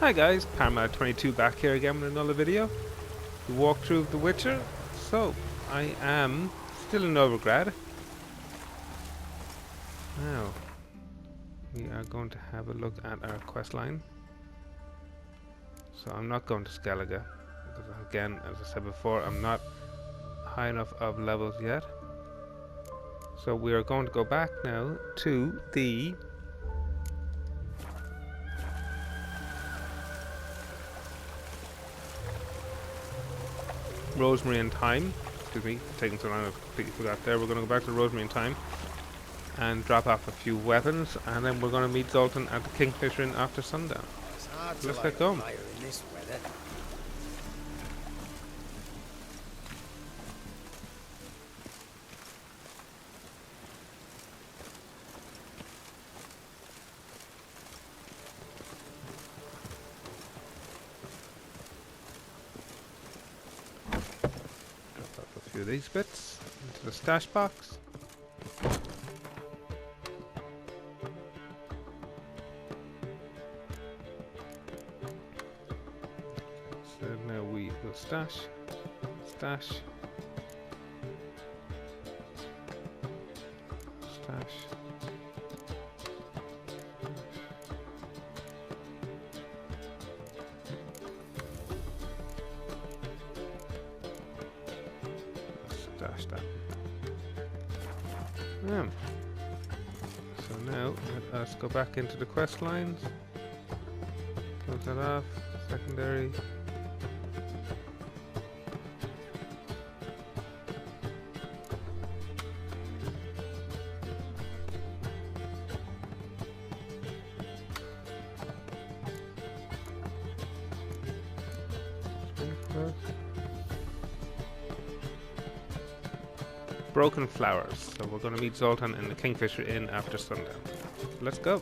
Hi guys, Paramount22 back here again with another video. The walkthrough of The Witcher. So, I am still in Novigrad. Now, we are going to have a look at our quest line. So I'm not going to Skellige, because again, as I said before, I'm not high enough of levels yet. So we are going to go back now to the Rosemary and Thyme. Excuse me, taking so long I completely forgot there. We're going to go back to Rosemary and Thyme and drop off a few weapons, and then we're going to meet Zoltan at the Kingfisher Inn after sundown. So let's get going. In this weather. Drop off a few of these bits into the stash box. So now we will stash, stash, stash. Stash that. So now let us go back into the quest lines. Close that off. Secondary. Broken Flowers. So we're going to meet Zoltan in the Kingfisher Inn after sundown. Let's go.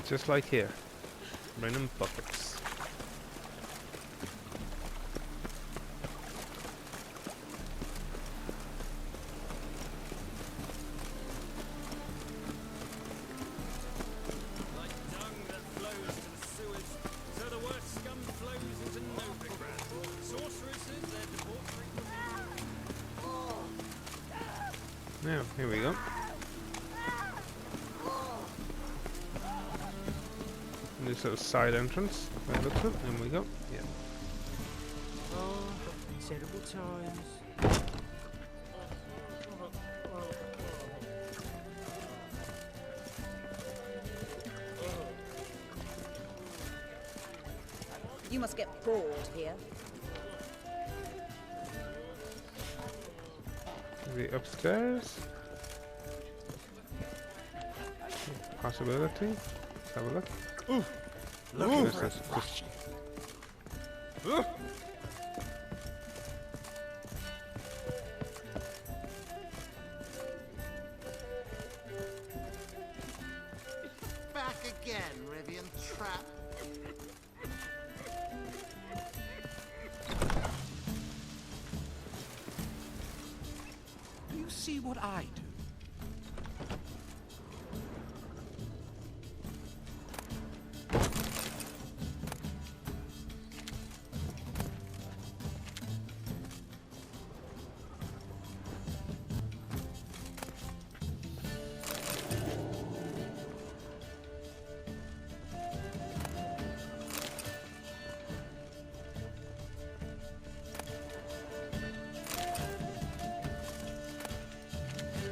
Just like here. Raining buckets. Now, here we go. This little side entrance. By the looks of it. And we go. Yeah. Oh, terrible times. You must get bored here. Maybe upstairs. Possibility. Let's have a look. Looking This is just Back again, Rivian Trap. Do you see what I do?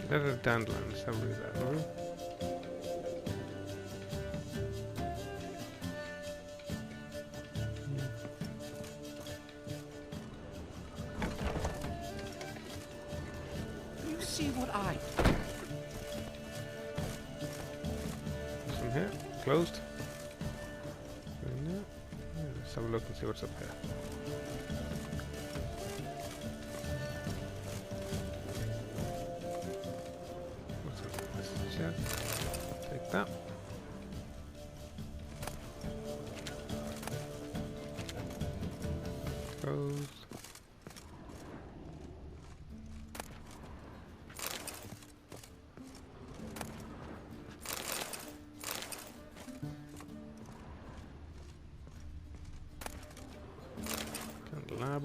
That is dandelions. Have a read that. Will we? Do you see what I do? This one here. Closed. And there. Yeah, let's have a look and see what's up here. What's up? This is the shed. Take that. Closed.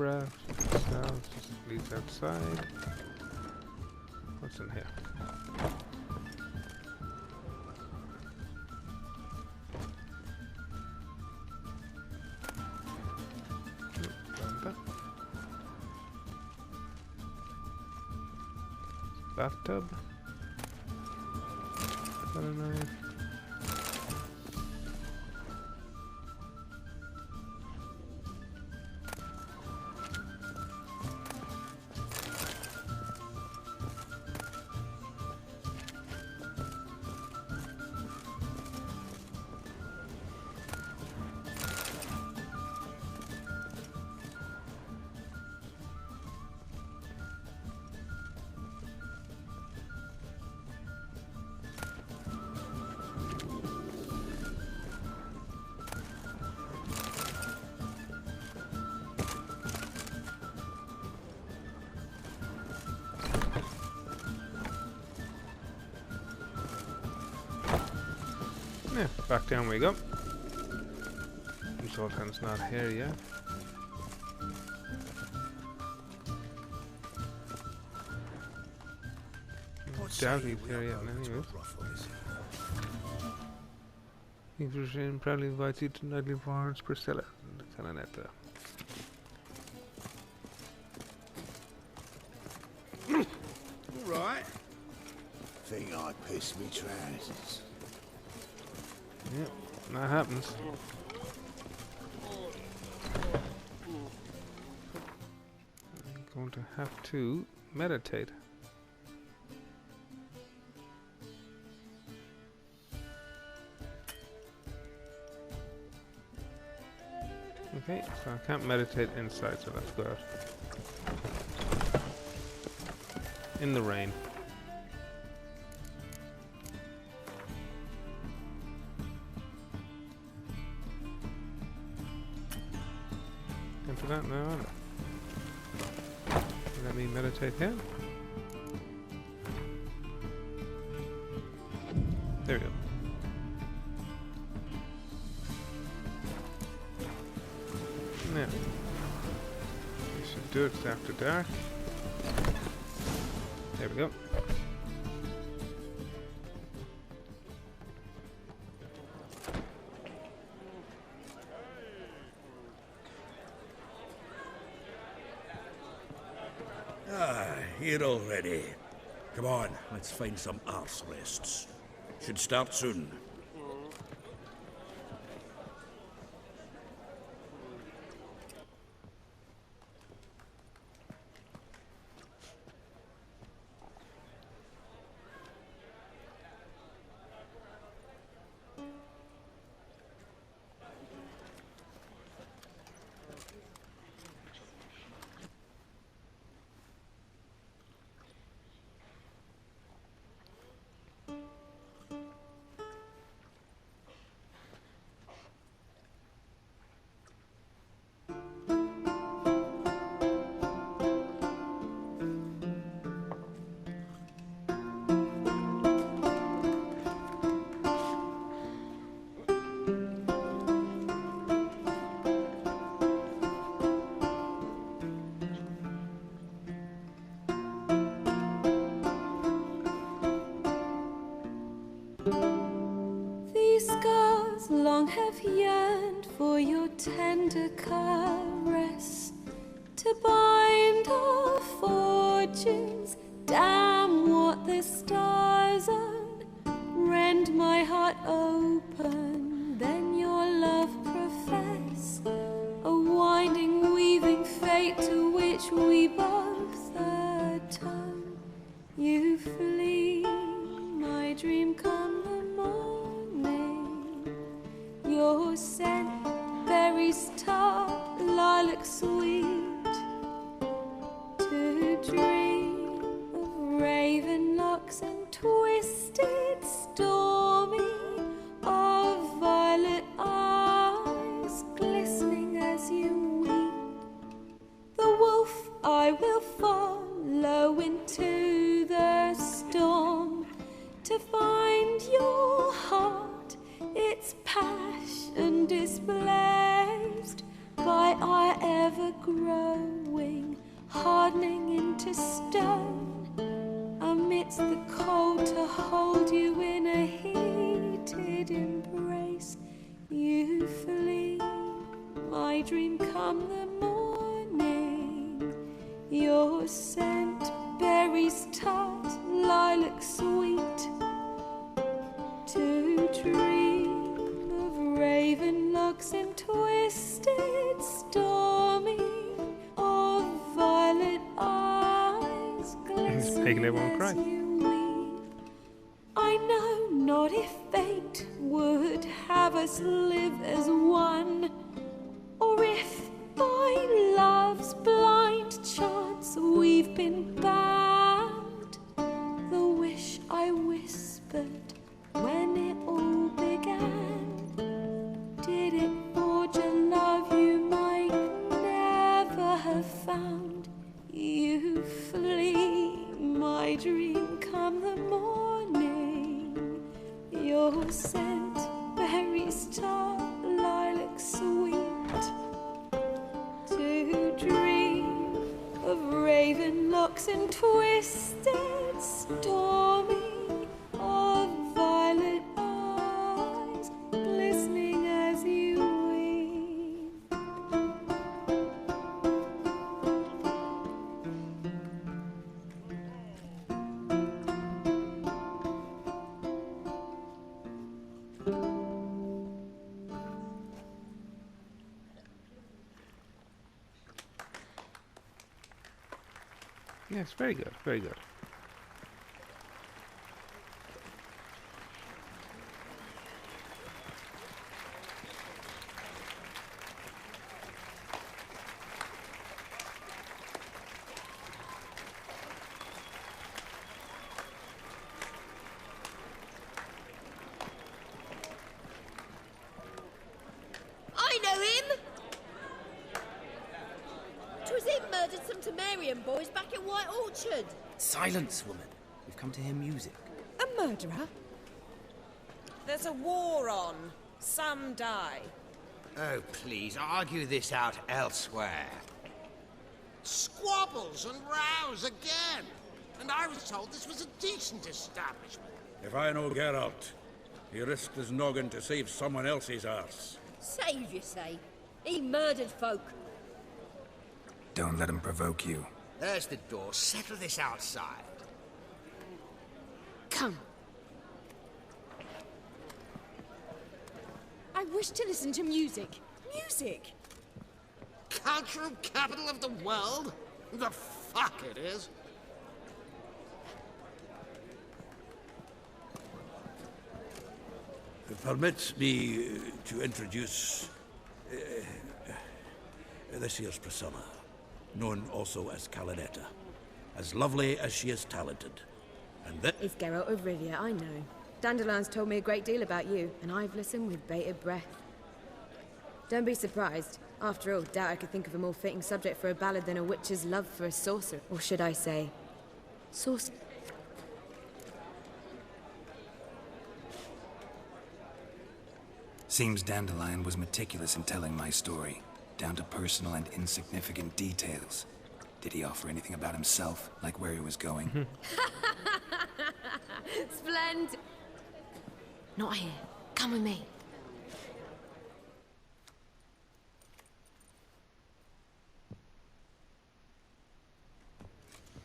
Barbara. Ourselves, just leaves outside. What's in here? Bathtub. Butter knife. Yeah, back down we go. Zoltan's not here yet. Doubt he's here yet anyways. Infrastructure proudly invites you to nightly Florence Priscilla and the Canonetta. Alright. Think I pissed me trousers. Yep, that happens. I'm going to have to meditate. Okay, so I can't meditate inside, so let's go out. In the rain. Into that now, let me meditate here. There we go. Now, we should do it after dark. There we go. Here already. Come on, let's find some arse rests. Should start soon. These scars long have yearned for your tender caress, to bind our fortunes. Damn what the stars own. Rend my heart open, then your love profess, a winding, weaving fate to which we both atone. You flee, my dream come the morning. Your scent, berries tart, lilac sweet, to dream of raven locks and twisted stormy, of violet eyes glistening as you weep. The wolf I will follow into the storm, to find your heart, its passion displaced by our ever-growing to stone, amidst the cold to hold you in a heated embrace. You flee, my dream come the morning. Your scent, berries tart, lilac sweet. To dream of raven locks and twisted stormy, of violet eyes Piglet won't glistening cry. as you weep. I know not if fate would have us live as one, or if by love's blind chance we've been bound. The wish I whispered when it all began, did it forge a love you might never have found? You flee, my dream come the morning. Your scent, berries tart, lilac sweet. To dream of raven locks and twisted stormy, of violet eyes glistening as you weep. Yes, very good, very good. I know him! 'Twas him murdered some Temerian boys back in White Orchard. Silence, woman. We've come to hear music. A murderer? There's a war on. Some die. Oh, please, argue this out elsewhere. Squabbles and rows again. And I was told this was a decent establishment. If I know Geralt, he risked his noggin to save someone else's arse. Save, you say? He murdered folk. Don't let him provoke you. There's the door. Settle this outside. Come. I wish to listen to music. Music! Cultural capital of the world? The fuck it is. Permit me to introduce this here's Priscilla, known also as Calinetta. As lovely as she is talented. And that... It's Geralt of Rivia, I know. Dandelion's told me a great deal about you, and I've listened with bated breath. Don't be surprised. After all, doubt I could think of a more fitting subject for a ballad than a witch's love for a sorcerer. Or should I say, sorcerer. Seems Dandelion was meticulous in telling my story, down to personal and insignificant details. Did he offer anything about himself, like where he was going? Splendid! Not here. Come with me.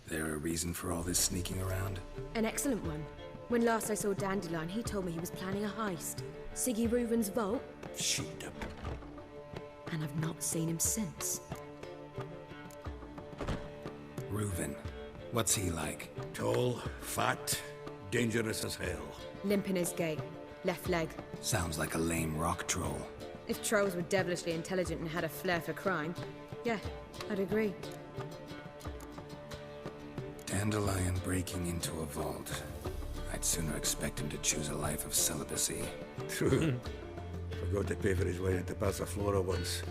There a reason for all this sneaking around? An excellent one. When last I saw Dandelion, he told me he was planning a heist. Siggy Reuven's vault. Shit. And I've not seen him since. Reuven. What's he like? Tall, fat, dangerous as hell. Limp in his gait. Left leg. Sounds like a lame rock troll. If trolls were devilishly intelligent and had a flair for crime, yeah, I'd agree. Dandelion breaking into a vault. I'd sooner expect him to choose a life of celibacy. True. Forgot to pay for his way into Passiflora once.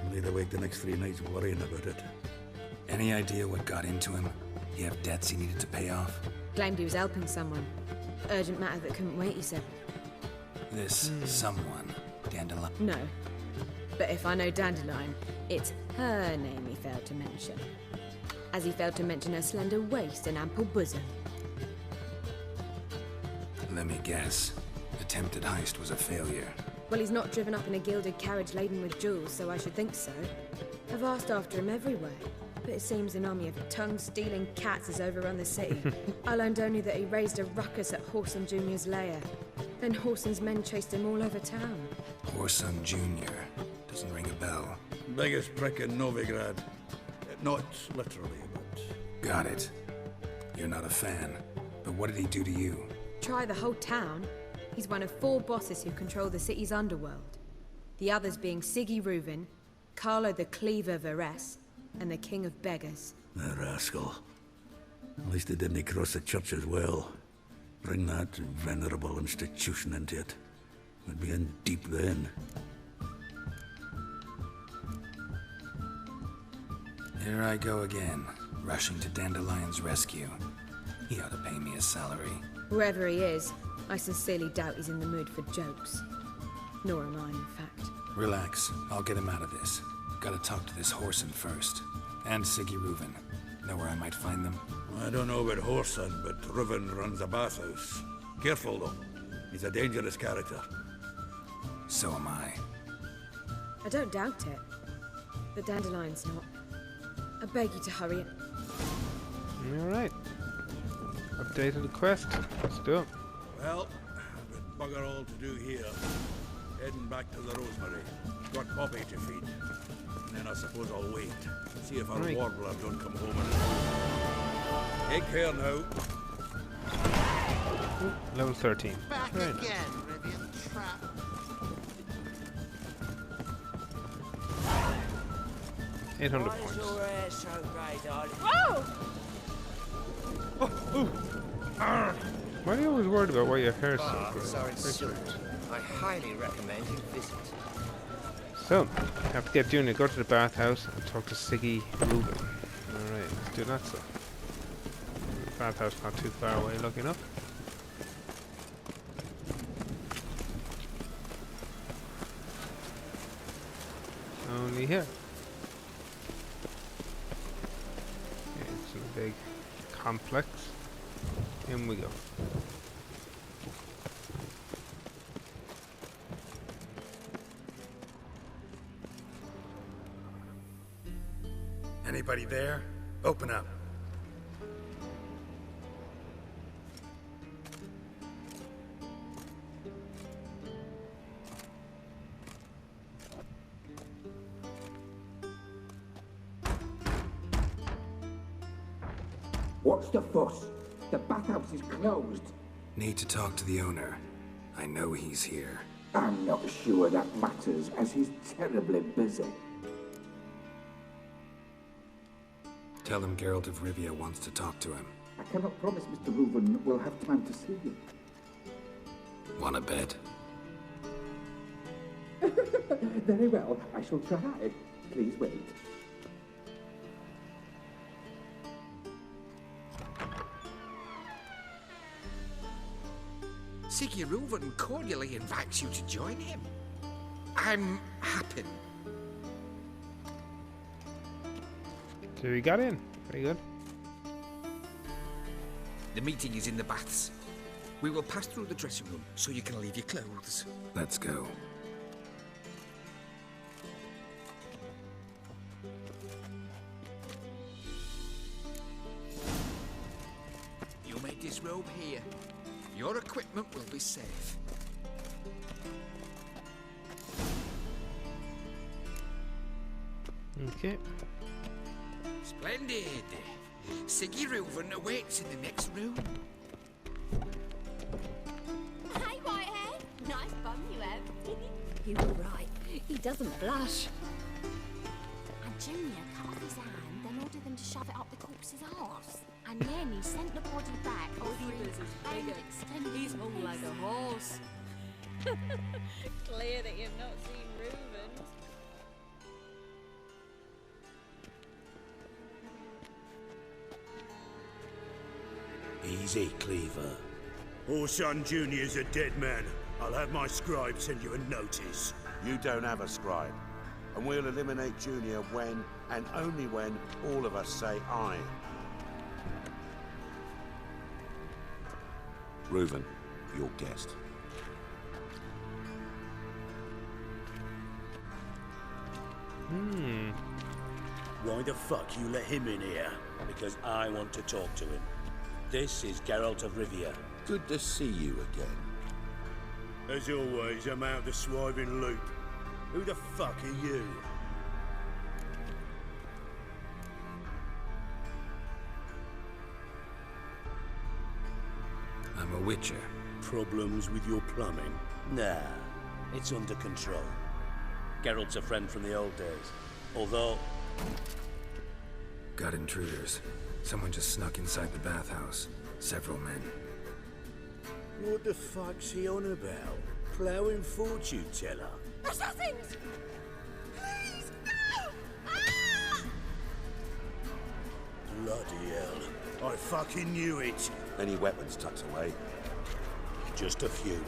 And laid awake the next 3 nights worrying about it. Any idea what got into him? He have debts he needed to pay off? Claimed he was helping someone. Urgent matter that couldn't wait, he said. This someone, Dandelion. No. But if I know Dandelion, it's her name he failed to mention. as he failed to mention her slender waist and ample bosom. Let me guess. Attempted heist was a failure. Well, he's not driven up in a gilded carriage laden with jewels, so I should think so. I've asked after him everywhere, but it seems an army of tongue-stealing cats has overrun the city. I learned only that he raised a ruckus at Whoreson Jr.'s lair. Then Whoreson's men chased him all over town. Whoreson Jr. Doesn't ring a bell. Biggest prick in Novigrad. Not literally, but... Got it. You're not a fan. But what did he do to you? Try the whole town. He's one of 4 bosses who control the city's underworld. The others being Siggy Reuven, Carlo the Cleaver Varese, and the King of Beggars. The rascal. At least he didn't cross the church as well. Bring that venerable institution into it. We'd be in deep then. Here I go again, rushing to Dandelion's rescue. He ought to pay me a salary. Wherever he is, I sincerely doubt he's in the mood for jokes. Nor am I, in fact. Relax, I'll get him out of this. Gotta talk to this Whoreson first. And Siggy Reuven. Know where I might find them? I don't know about Whoreson, but Reuven runs a bathhouse. Careful, though. He's a dangerous character. So am I. I don't doubt it. But Dandelion's not. I beg you to hurry it. Alright. Updated the quest. Let's do it. Well, I've got bugger all to do here. Heading back to the Rosemary. Got Poppy to feed. And then I suppose I'll wait. See if our warbler don't come home and... Take care now. Ooh, level 13. Back Very again, nice. Rivian Trap. 800 points. Why are you always worried about why your hair's so good? Sorry, Very strange. I highly recommend you visit. So, have to get Junior, go to the bathhouse and talk to Siggy Reuven. Alright, let's do that so. The bathhouse not too far away, lucky enough. Only here. Okay, it's a big complex. In we go. Anybody there? Open up. What's the fuss? The bathhouse is closed. Need to talk to the owner. I know he's here. I'm not sure that matters, as he's terribly busy. Tell him Geralt of Rivia wants to talk to him. I cannot promise Mr. Reuven will have time to see you. Wanna bet? Very well, I shall try. Please wait. Siggy Reuven cordially invites you to join him. I'm happy. So we got in. Very good. The meeting is in the baths. We will pass through the dressing room so you can leave your clothes. Let's go. You may disrobe here. Your equipment will be safe. Okay. Splendid. Siggy Reuven awaits in the next room. Hey, Whitehead. Nice bum you have. You were right. He doesn't blush. And Junior cut off his hand, then ordered them to shove it up the corpse's arse. And then he sent the body back. He's hung like a horse. Clear that you've not seen Reuven. Easy, Cleaver. Whoreson Jr.'s a dead man. I'll have my scribe send you a notice. You don't have a scribe. and we'll eliminate Junior when, and only when, all of us say aye. Reuven, your guest. Why the fuck you let him in here? Because I want to talk to him. This is Geralt of Rivia. Good to see you again. As always, I'm out the swiving loop. Who the fuck are you? I'm a witcher. Problems with your plumbing? Nah, it's under control. Geralt's a friend from the old days. Although... Got intruders. Someone just snuck inside the bathhouse. Several men. What the fuck's he on about? Ploughing fortune teller? Assassins! Please, no! Ah! Bloody hell. I fucking knew it. Any weapons tucked away? Just a few.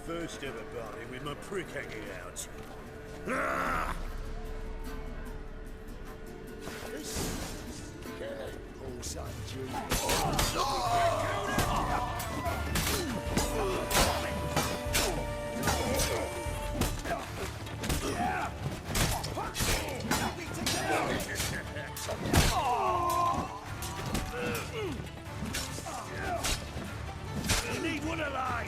First ever party with my prick hanging out. Ah! You need one alive!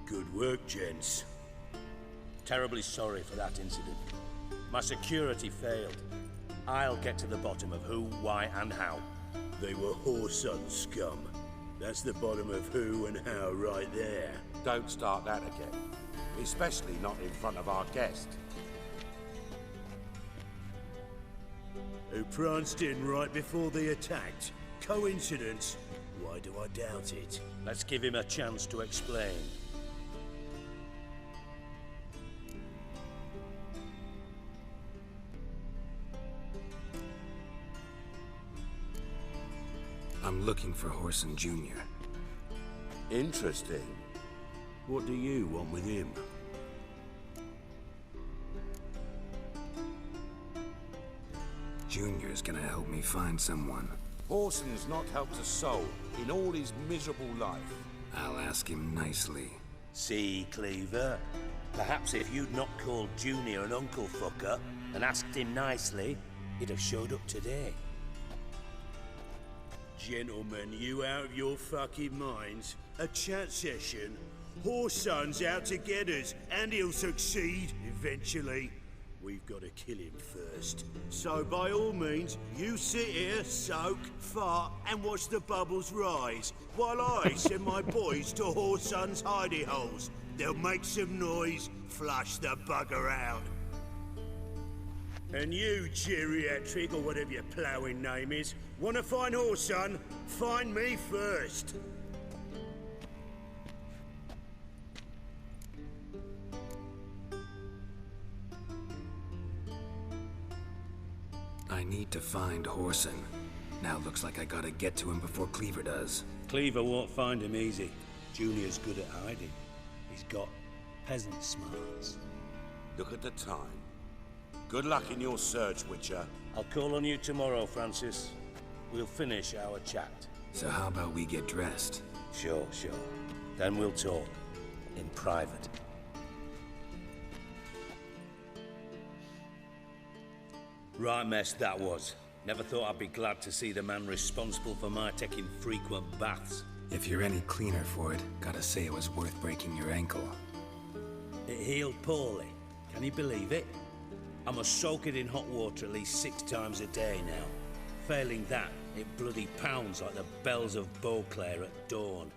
Good work, gents. Terribly sorry for that incident. My security failed. I'll get to the bottom of who, why, and how. They were Whoreson scum. That's the bottom of who and how right there. Don't start that again. Especially not in front of our guest. Who pranced in right before they attacked. Coincidence? Why do I doubt it? Let's give him a chance to explain. I'm looking for Whoreson Jr. Interesting. What do you want with him? Junior's gonna help me find someone. Whoreson's not helped a soul in all his miserable life. I'll ask him nicely. See, Cleaver? Perhaps if you'd not called Junior an uncle fucker and asked him nicely, he'd have showed up today. Gentlemen, you out of your fucking minds? A chat session? Whoreson's out to get us, and he'll succeed eventually. We've got to kill him first. So by all means, you sit here, soak, fart, and watch the bubbles rise, while I send my boys to Whoreson's hidey holes. They'll make some noise, flush the bugger out. And you, geriatric, or whatever your ploughing name is, want to find Whoreson? Find me first. I need to find Whoreson. Now looks like I gotta get to him before Cleaver does. Cleaver won't find him easy. Junior's good at hiding. He's got peasant smarts. Look at the time. Good luck in your search, Witcher. I'll call on you tomorrow, Francis. We'll finish our chat. So how about we get dressed? Sure. Then we'll talk. In private. Right mess that was. Never thought I'd be glad to see the man responsible for my taking frequent baths. If you're any cleaner for it, gotta say it was worth breaking your ankle. It healed poorly. Can you believe it? I must soak it in hot water at least 6 times a day now. Failing that, it bloody pounds like the bells of Beauclair at dawn.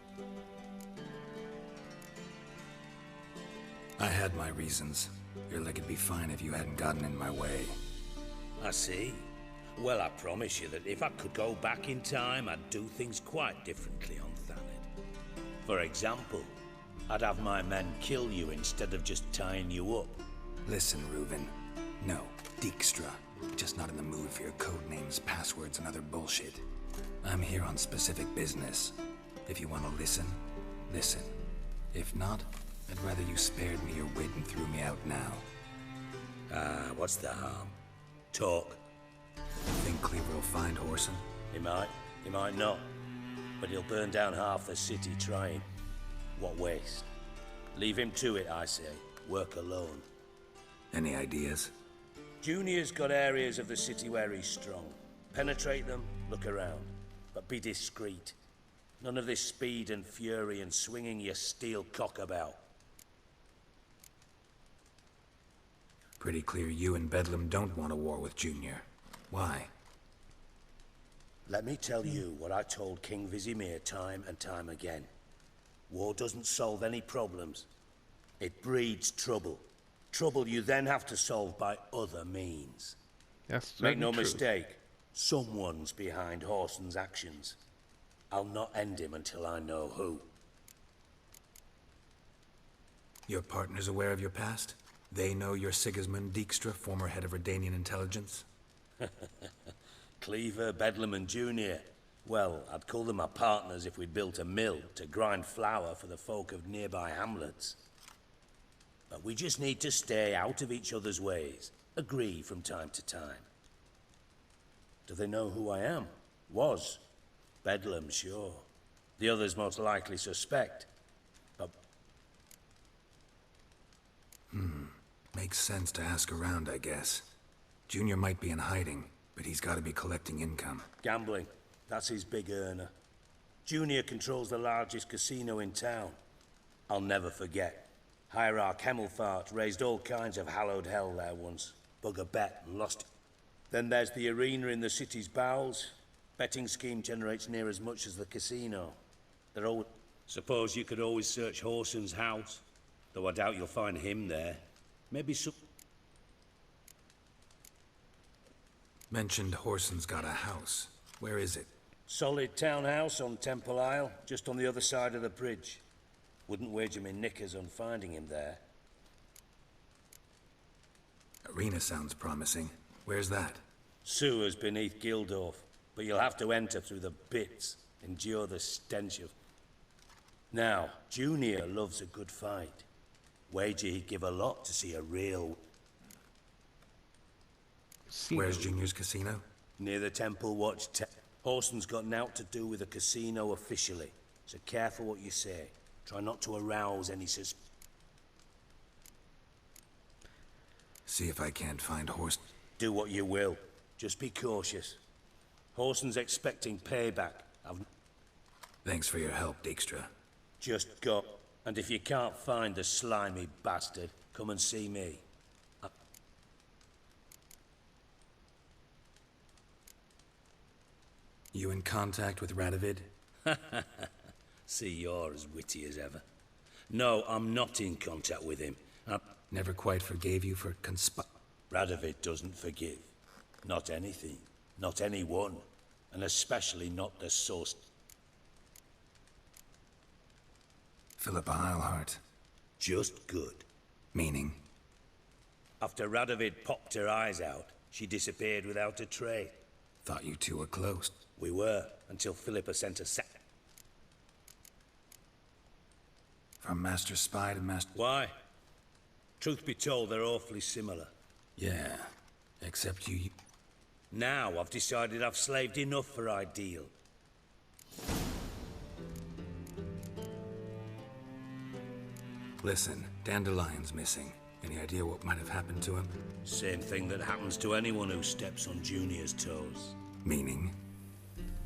I had my reasons. Your leg would be fine if you hadn't gotten in my way. I see. Well, I promise you that if I could go back in time, I'd do things quite differently on Thanedd. For example, I'd have my men kill you instead of just tying you up. Listen, Reuven. No, Dijkstra. Just not in the mood for your code names, passwords, and other bullshit. I'm here on specific business. If you want to listen, listen. If not, I'd rather you spared me your wit and threw me out now. Ah, what's the harm? Talk. Think Cleaver will find Whoreson? He might not. But he'll burn down half the city trying. What waste? Leave him to it, I say. Work alone. Any ideas? Junior's got areas of the city where he's strong. Penetrate them, look around. But be discreet. None of this speed and fury and swinging your steel cock about. Pretty clear you and Bedlam don't want a war with Junior. Why? Let me tell you what I told King Vizimir time and time again. War doesn't solve any problems. It breeds trouble. Trouble you then have to solve by other means. Yes, make no mistake, someone's behind Whoreson's actions. I'll not end him until I know who. Your partner's aware of your past? They know you're Sigismund Dijkstra, former head of Redanian intelligence? Cleaver, Bedlam and Junior. Well, I'd call them my partners if we'd built a mill to grind flour for the folk of nearby hamlets. But we just need to stay out of each other's ways. Agree from time to time. Do they know who I am? Was. Bedlam, sure. The others most likely suspect. But... Makes sense to ask around, I guess. Junior might be in hiding, but he's got to be collecting income. Gambling. That's his big earner. Junior controls the largest casino in town. I'll never forget. Hierarch Hemmelfart raised all kinds of hallowed hell there once. Bug a bet and lost it. Then there's the arena in the city's bowels. Betting scheme generates near as much as the casino. They're always... Suppose you could always search Whoreson's house. Though I doubt you'll find him there. Maybe some... Mentioned Whoreson's got a house. Where is it? Solid townhouse on Temple Isle, just on the other side of the bridge. Wouldn't wager me knickers on finding him there. Arena sounds promising. Where's that? Sewers beneath Gildorf, but you'll have to enter through the bits, endure the stench of... Now, Junior loves a good fight. Wager he'd give a lot to see a real... Where's Junior's casino? Near the Temple Watch. Whoreson's got naught to do with the casino officially, so careful what you say. Try not to arouse any See if I can't find Whoreson. Do what you will. Just be cautious. Whoreson's expecting payback. Thanks for your help, Dijkstra. Just go. And if you can't find the slimy bastard, come and see me. You in contact with Radovid? See, you're as witty as ever. No, I'm not in contact with him. Never quite forgave you for Radovid doesn't forgive. Not anything. Not anyone. And especially not the source. Philippa Eilhart. Just good. Meaning? After Radovid popped her eyes out, she disappeared without a trace. Thought you two were close. We were, until Philippa sent a From Master Spy to Master... Why? Truth be told, they're awfully similar. Yeah, except you... Now I've decided I've slaved enough for Ideal. Listen, Dandelion's missing. Any idea what might have happened to him? Same thing that happens to anyone who steps on Junior's toes. Meaning?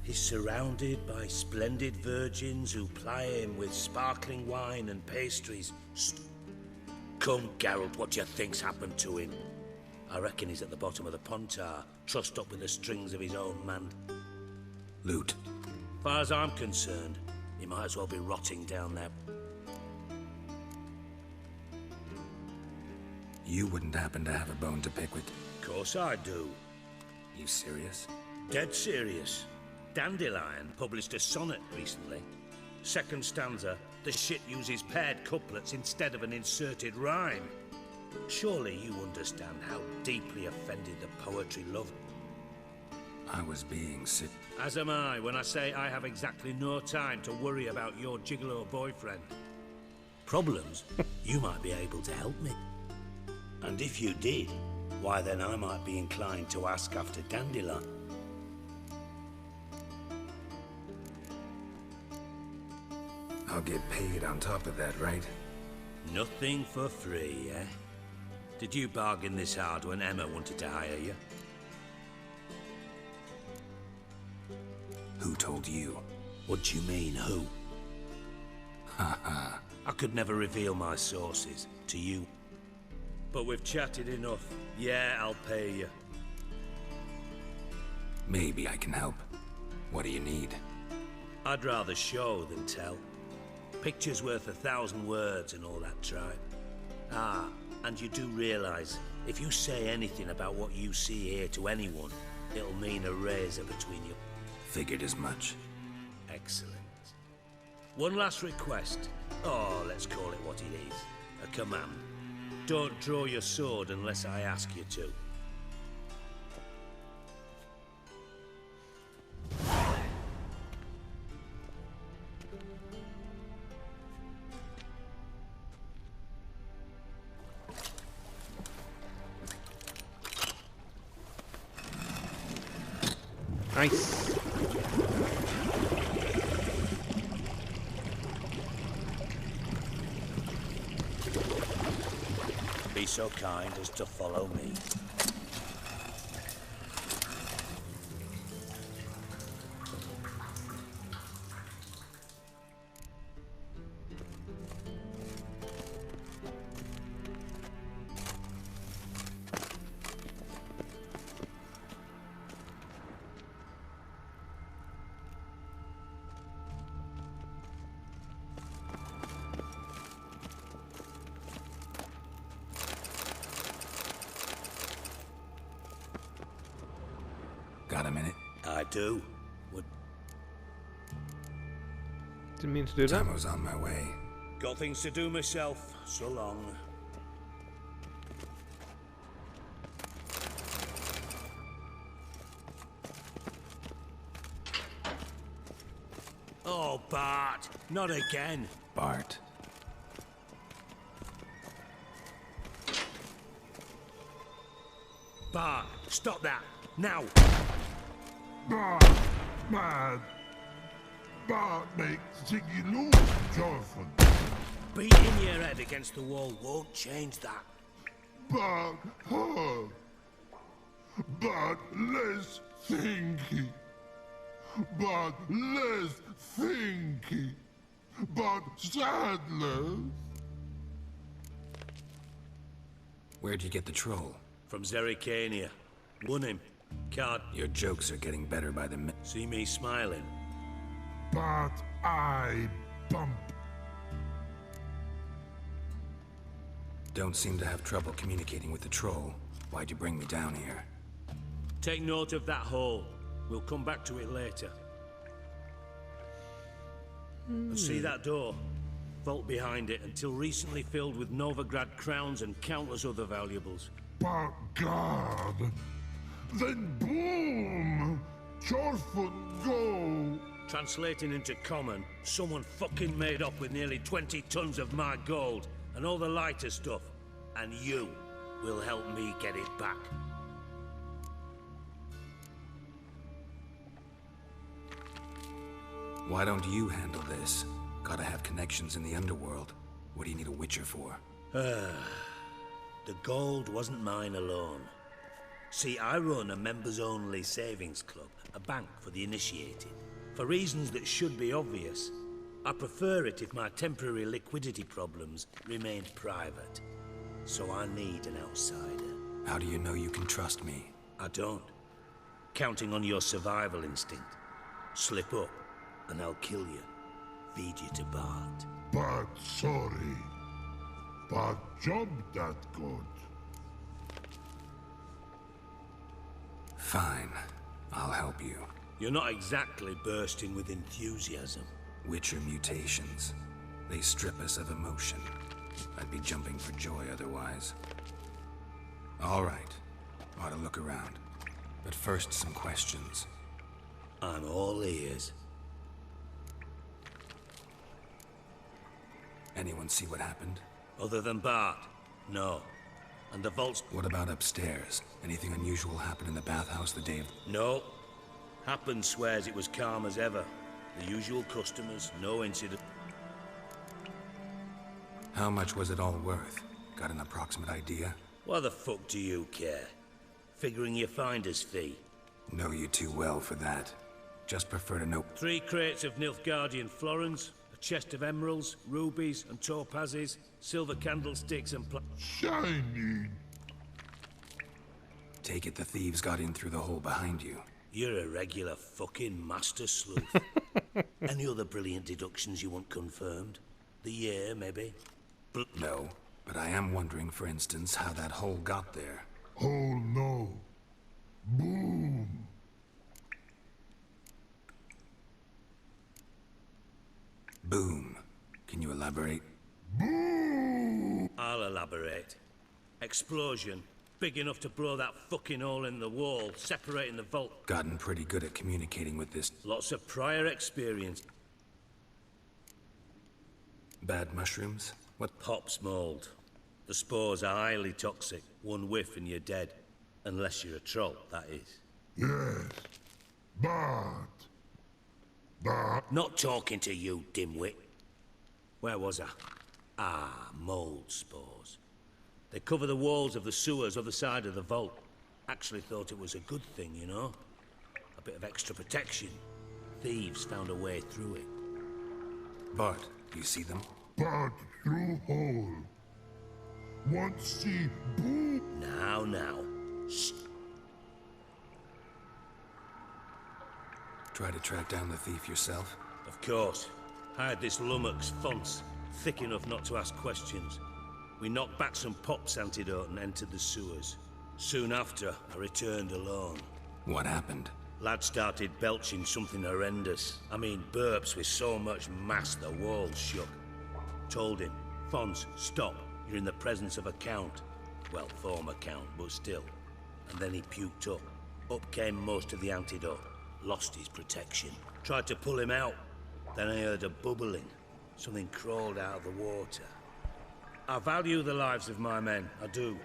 He's surrounded by splendid virgins who ply him with sparkling wine and pastries. Come, Geralt, what do you think's happened to him? I reckon he's at the bottom of the Pontar, trussed up with the strings of his own man. Loot. Far as I'm concerned, he might as well be rotting down there. You wouldn't happen to have a bone to pick with? Of course I do. You serious? Dead serious. Dandelion published a sonnet recently. Second stanza, the shit uses paired couplets instead of an inserted rhyme. Surely you understand how deeply offended the poetry loved. I was being sick. As am I when I say I have exactly no time to worry about your gigolo boyfriend. Problems? You might be able to help me. And if you did, why then I might be inclined to ask after Dandelion. I'll get paid on top of that, right? Nothing for free, eh? Did you bargain this hard when Emma wanted to hire you? Who told you? What do you mean, who? Haha. I could never reveal my sources to you. But we've chatted enough. Yeah, I'll pay you. Maybe I can help. What do you need? I'd rather show than tell. Picture's worth 1,000 words and all that tripe. Ah, and you do realize, if you say anything about what you see here to anyone, it'll mean a razor between you. Figured as much. Excellent. One last request. Oh, let's call it what it is. A command. Don't draw your sword unless I ask you to. Nice. Be so kind as to follow me. Got a minute? I do. What? Didn't mean to do that. Time was on my way. Got things to do myself. So long. Oh, Bart. Not again. Bart. Bart, stop that. Now. Bart, mad. Bart makes Ziggy lose, Jonathan. Beating your head against the wall won't change that. Bart hurt. Bart less thinky. Bart less thinky. Bart sadness. Where'd you get the troll? From Zerrikania. Won him. Can't. Your jokes are getting better by the minute. See me smiling? But I bump. Don't seem to have trouble communicating with the troll. Why'd you bring me down here? Take note of that hole. We'll come back to it later. And see that door? Vault behind it, until recently filled with Novigrad crowns and countless other valuables. But God. Then boom! Chorfun go! Translating into common, someone fucking made up with nearly 20 tons of my gold and all the lighter stuff. And you will help me get it back. Why don't you handle this? Gotta have connections in the underworld. What do you need a Witcher for? The gold wasn't mine alone. See, I run a members-only savings club, a bank for the initiated. For reasons that should be obvious, I prefer it if my temporary liquidity problems remain private. So I need an outsider. How do you know you can trust me? I don't. Counting on your survival instinct. Slip up, and I'll kill you. Feed you to Bart. But sorry. But job that good. Fine. I'll help you. You're not exactly bursting with enthusiasm. Witcher mutations. They strip us of emotion. I'd be jumping for joy otherwise. All right. Ought to look around. But first, some questions. I'm all ears. Anyone see what happened? Other than Bart? No. And the vaults... What about upstairs? Anything unusual happen in the bathhouse the day of... No. Happen swears it was calm as ever. The usual customers, no incident. How much was it all worth? Got an approximate idea? Why the fuck do you care? Figuring your finder's fee? Know you too well for that. Just prefer to know... 3 crates of Nilfgaardian florins, a chest of emeralds, rubies and topazes, silver candlesticks and Shiny! Take it the thieves got in through the hole behind you. You're a regular fucking master sleuth. Any other brilliant deductions you want confirmed? The year, maybe? No, but I am wondering, for instance, how that hole got there. Oh no. Boom! Boom. Can you elaborate? Boom! I'll elaborate. Explosion. Big enough to blow that fucking hole in the wall, separating the vault. Gotten pretty good at communicating with this. Lots of prior experience. Bad mushrooms? What? Pops mold. The spores are highly toxic. One whiff and you're dead. Unless you're a troll, that is. Yes. But... Not talking to you, dimwit. Where was I? Ah, mold spores. They cover the walls of the sewers other side of the vault. Actually thought it was a good thing, you know? A bit of extra protection. Thieves found a way through it. Bart, you see them? Bart through hole. Want see boom? Now. Shh. Try to track down the thief yourself? Of course. Hired this lummox, Fonz. Thick enough not to ask questions. We knocked back some pops antidote and entered the sewers. Soon after, I returned alone. What happened? Lad started belching something horrendous. I mean, burps with so much mass the walls shook. Told him, Fonz, stop. You're in the presence of a count. Well, former count, but still. And then he puked up. Up came most of the antidote. Lost his protection. Tried to pull him out. Then I heard a bubbling. Something crawled out of the water. I value the lives of my men, I do.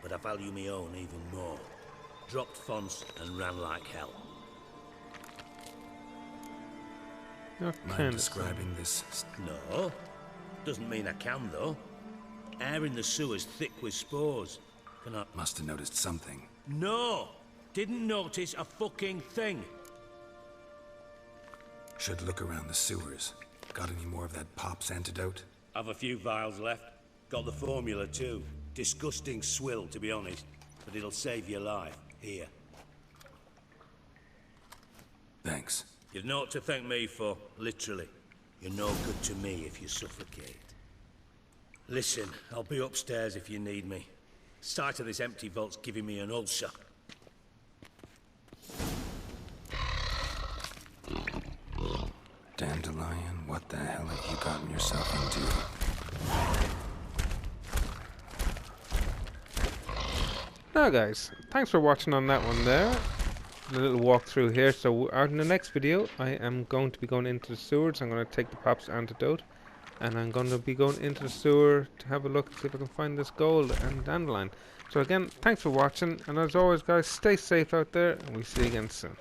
But I value my own even more. Dropped Fonz and ran like hell. Mind describing this? No. Doesn't mean I can, though. Air in the sewer's thick with spores. Can I... Must have noticed something. No! Didn't notice a fucking thing. Should look around the sewers. Got any more of that Pop's antidote? Have a few vials left. Got the formula, too. Disgusting swill, to be honest. But it'll save your life. Here. Thanks. You've naught to thank me for, literally. You're no good to me if you suffocate. Listen, I'll be upstairs if you need me. Sight of this empty vault's giving me an ulcer. Dandelion, what the hell have you gotten yourself into? Now guys, thanks for watching on that one there. A little walkthrough here. So out in the next video, I am going to be going into the sewers. I'm going to take the Pop's antidote. And I'm going to be going into the sewer to have a look and see if I can find this gold and dandelion. So again, thanks for watching. And as always guys, stay safe out there. And we'll see you again soon.